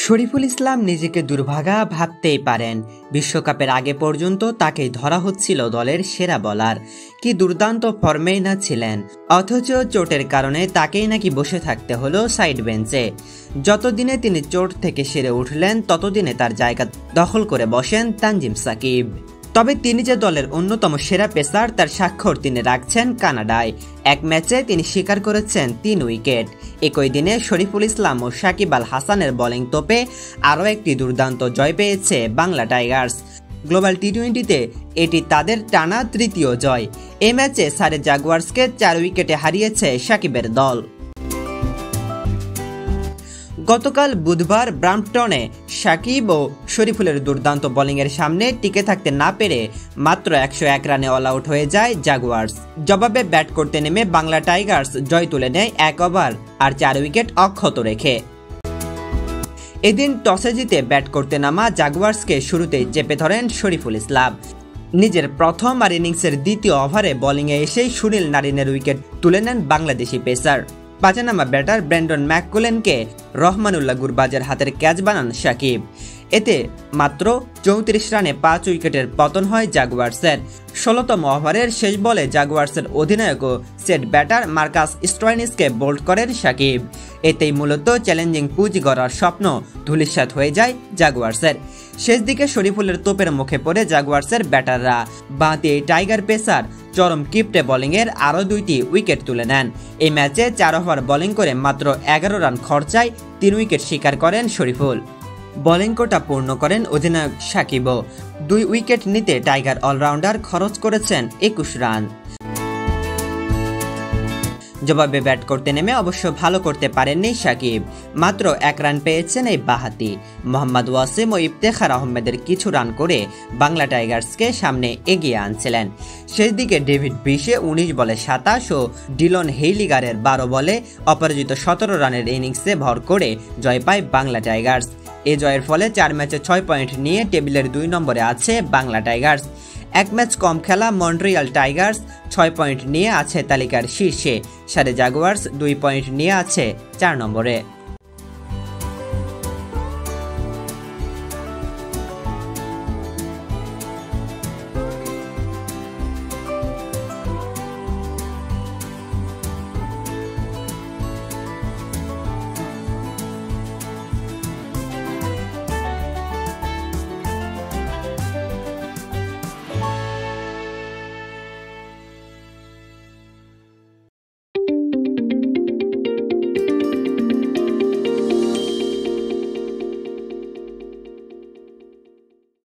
শরীফুল ইসলাম নিজেকে দুর্ভাগা ভাবতেই পারেন। বিশ্বকাপের আগে পর্যন্ত তাকেই ধরা হচ্ছিল দলের সেরা বোলার। কি দুর্দান্ত ফর্মেই না ছিলেন, অথচ চোটের কারণে তাকেই নাকি বসে থাকতে হলো সাইড বেঞ্চে। যতদিনে তিনি চোট থেকে সেরে উঠলেন ততদিনে তার জায়গা দখল করে বসেন তানজিম সাকিব। তবে তিনি যে দলের অন্যতম সেরা পেসার তার স্বাক্ষর তিনি রাখছেন কানাডায়। এক ম্যাচে তিনি শিকার করেছেন 3 উইকেট। একই দিনে শরীফুল ইসলাম ও সাকিব আল হাসানের বোলিং তোপে আরও একটি দুর্দান্ত জয় পেয়েছে বাংলা টাইগার্স। গ্লোবাল টি-20তে এটি তাদের টানা তৃতীয় জয়। এই ম্যাচে সারে জাগুয়ার্সকে 4 উইকেটে হারিয়েছে সাকিবের দল। গতকাল বুধবার ব্রাম্পটনে সাকিব ও শরীফুলের দুর্দান্ত বোলিংয়ের সামনে টিকে থাকতে না পেরে মাত্র 101 রানে অল আউট হয়ে যায় জাগুয়ার্স। জবাবে ব্যাট করতে নেমে বাংলা টাইগার্স জয় তুলে নেয় 1 ওভার আর 4 উইকেট অক্ষত রেখে। এদিন টসে জিতে ব্যাট করতে নামা জাগুয়ার্সকে শুরুতেই চেপে ধরেন শরীফুল ইসলাম। নিজের প্রথম আর ইনিংসের দ্বিতীয় ওভারে বোলিংয়ে এসেই সুনীল নারিনের উইকেট তুলে নেন বাংলাদেশি পেসার। পাঁচে নামা ব্যাটার ব্র্যান্ডন ম্যাককুলেনকে রহমানুল্লাহ গুরবাজের হাতের ক্যাচ বানান সাকিব। এতে মাত্র 34 রানে 5 উইকেটের পতন হয় জাগুয়ার্সের। 16তম ওভারের শেষ বলে জাগুয়ার্সের অধিনায়ক ও সেট ব্যাটার মার্কাস স্টয়নিসকে বোল্ড করেন সাকিব। এতেই মূলত চ্যালেঞ্জিং পুঁজি গড়ার স্বপ্ন ধূলিসাৎ হয়ে যায় জাগুয়ার্সের। শেষ দিকে শরীফুলের তোপের মুখে পড়ে জাগুয়ার্সের ব্যাটাররা। বাঁতে টাইগার পেসার চরম কিপটে বোলিংয়ের আরও 2টি উইকেট তুলে নেন। এই ম্যাচে 4 ওভার বোলিং করে মাত্র 11 রান খরচায় 3 উইকেট শিকার করেন শরীফুল। বোলিং কোটা পূর্ণ করেন অধিনায়ক সাকিবও। 2 উইকেট নিতে টাইগার অলরাউন্ডার খরচ করেছেন 21 রান। জবাবে ব্যাট করতে নেমে অবশ্য ভালো করতে পারেননি সাকিব। মাত্র 1 রান পেয়েছেন এই বাঁহাতি। মোহাম্মদ ওয়াসিম ও ইফতেখার আহমেদের কিছু রান করে বাংলা টাইগার্সকে সামনে এগিয়ে আনছিলেন। শেষ দিকে ডেভিড ব্রিশে 19 বলে 27 ও ডিলন হেইলিগারের 12 বলে অপরাজিত 17 রানের ইনিংসে ভর করে জয় পায় বাংলা টাইগার্স। এ জয়ের ফলে 4 ম্যাচে 6 পয়েন্ট নিয়ে টেবিলের 2 নম্বরে আছে বাংলা টাইগার্স। 1 ম্যাচ কম খেলা মন্ট্রিয়াল টাইগার্স 6 পয়েন্ট নিয়ে আছে তালিকার শীর্ষে। সারে জাগুয়ার্স 2 পয়েন্ট নিয়ে আছে 4 নম্বরে।